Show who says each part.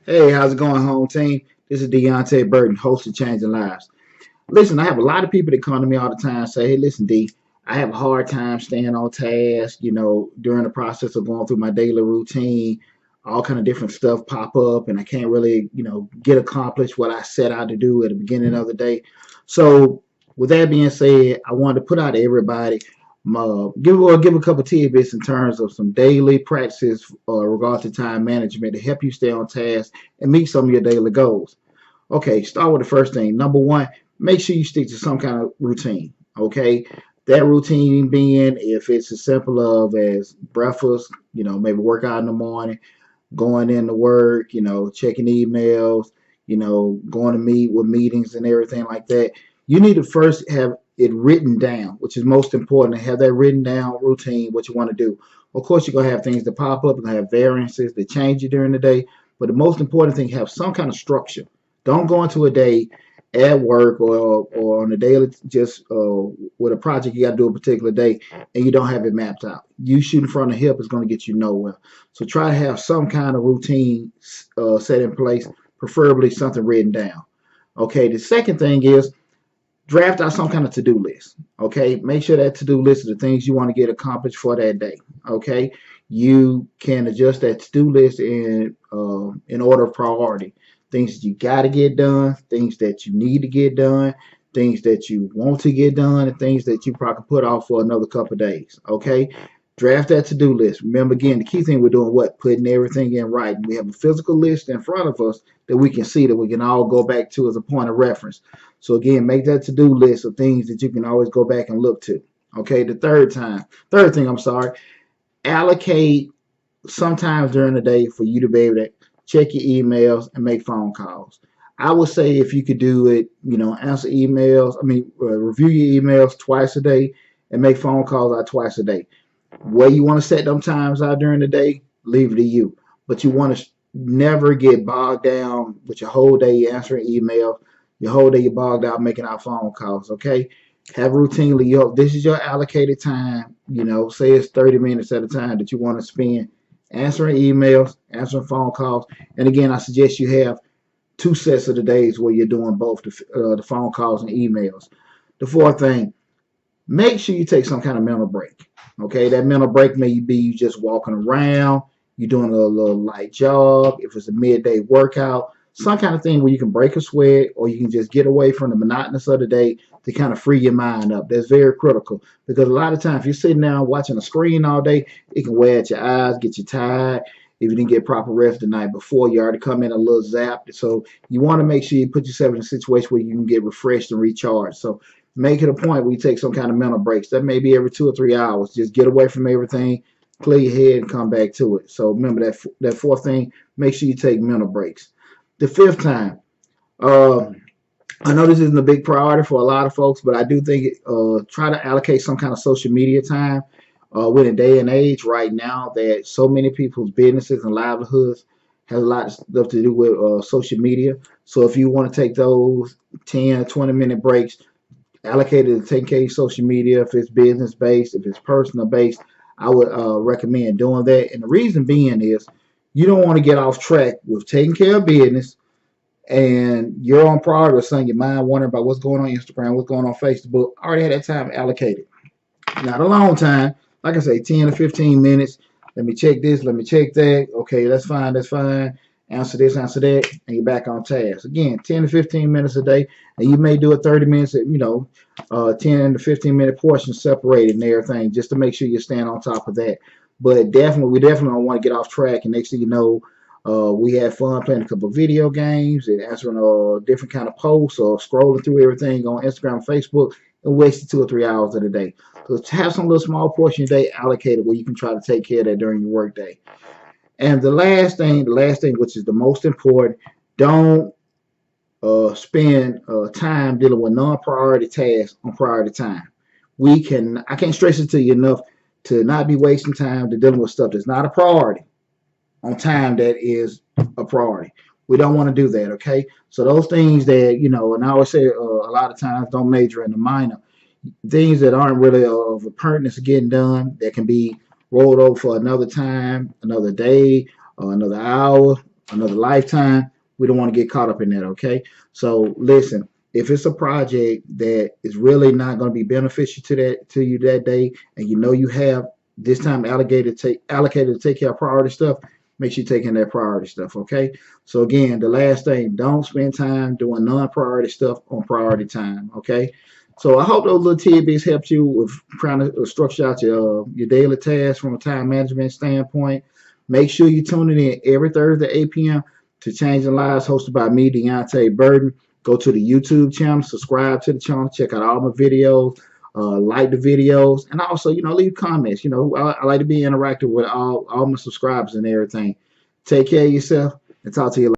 Speaker 1: Hey, how's it going, home team? This is Deonte Burden, host of Changing Lives. Listen, I have a lot of people that come to me all the time and say, hey, listen, D, I have a hard time staying on task, during the process of going through my daily routine. All kind of different stuff pop up, and I can't really, get accomplished what I set out to do at the beginning of the day. So, with that being said, I wanted to put out to everybody, give a couple tidbits in terms of some daily practices regard to time management to help you stay on task and meet some of your daily goals. Okay, start with the first thing. Number one, make sure you stick to some kind of routine. Okay, that routine being if it's as simple of as breakfast, maybe work out in the morning, going into work, checking emails, going to meet with meetings and everything like that. You need to first have it written down, which is most important to have that written down routine, what you want to do. Of course, you're going to have things that pop up, you're going to have variances that change you during the day, but the most important thing, have some kind of structure. Don't go into a day at work or on a daily just with a project you got to do a particular day and you don't have it mapped out. You shooting from the hip is going to get you nowhere. So try to have some kind of routine set in place, preferably something written down. Okay, the second thing is draft out some kind of to-do list. Okay, make sure that to-do list is the things you want to get accomplished for that day. Okay, you can adjust that to-do list in order of priority. Things that you got to get done, things that you need to get done, things that you want to get done, and things that you probably put off for another couple of days. Okay, draft that to-do list. Remember, again, the key thing we're doing, what, putting everything in writing. We have a physical list in front of us that we can see, that we can all go back to as a point of reference. So again, make that to-do list of things that you can always go back and look to. Okay, the third thing, I'm sorry, allocate sometimes during the day for you to be able to check your emails and make phone calls. I would say if you could do it, answer emails, review your emails twice a day and make phone calls out twice a day. Where you want to set them times out during the day, leave it to you. But you want to never get bogged down with your whole day answering emails, your whole day you're bogged out making out phone calls, okay? Have routinely, this is your allocated time, say it's 30 minutes at a time that you want to spend answering emails, answering phone calls. And again, I suggest you have two sets of the days where you're doing both the phone calls and emails. The fourth thing, make sure you take some kind of mental break. Okay, that mental break may be you just walking around, you're doing a little light jog, if it's a midday workout, some kind of thing where you can break a sweat or you can just get away from the monotonous of the day to kind of free your mind up. That's very critical because a lot of times if you're sitting down watching a screen all day, it can wear at your eyes, get you tired. If you didn't get proper rest the night before, you already come in a little zapped. So you want to make sure you put yourself in a situation where you can get refreshed and recharged. So make it a point where you take some kind of mental breaks. That may be every 2 or 3 hours. Just get away from everything, clear your head, and come back to it. So remember that fourth thing. Make sure you take mental breaks. The fifth time. Uh, I know this isn't a big priority for a lot of folks, but I do think try to allocate some kind of social media time. We're in a day and age right now that so many people's businesses and livelihoods has a lot of stuff to do with social media. So if you want to take those 10 or 20-minute breaks, allocated to take care of social media, if it's business based, if it's personal based, I would recommend doing that. And the reason being is you don't want to get off track with taking care of business and you're on priority with something, your mind wondering about what's going on Instagram, what's going on Facebook. I already had that time allocated. Not a long time. Like I say, 10 to 15 minutes. Let me check this, let me check that. Okay, that's fine, that's fine. Answer this, answer that, and you're back on task. Again, 10 to 15 minutes a day, and you may do it 30 minutes, 10 to 15-minute portions separated and everything, just to make sure you're staying on top of that. But we definitely don't want to get off track, and next thing you know, we had fun playing a couple of video games and answering different kind of posts or scrolling through everything on Instagram, Facebook, and wasted 2 or 3 hours of the day. So have some little small portion of your day allocated where you can try to take care of that during your work day. And the last thing, which is the most important, don't spend time dealing with non-priority tasks on priority time. I can't stress it to you enough to not be wasting time to dealing with stuff that's not a priority on time that is a priority. We don't want to do that, okay? So those things that, and I always say a lot of times don't major in the minor. Things that aren't really of a pertinence getting done that can be rolled over for another time, another day, or another hour, another lifetime. We don't want to get caught up in that, okay? So listen, if it's a project that is really not going to be beneficial to you that day, and you know you have this time allocated to take care of priority stuff, make sure you're taking that priority stuff, okay? So again, the last thing, don't spend time doing non-priority stuff on priority time, okay? So I hope those little tidbits helped you with trying to structure out your daily tasks from a time management standpoint. Make sure you're tuning in every Thursday, 8 p.m. to Changing Lives, hosted by me, Deonte Burden. Go to the YouTube channel, subscribe to the channel, check out all my videos, like the videos, and also, leave comments. I like to be interactive with all my subscribers and everything. Take care of yourself, and talk to you later.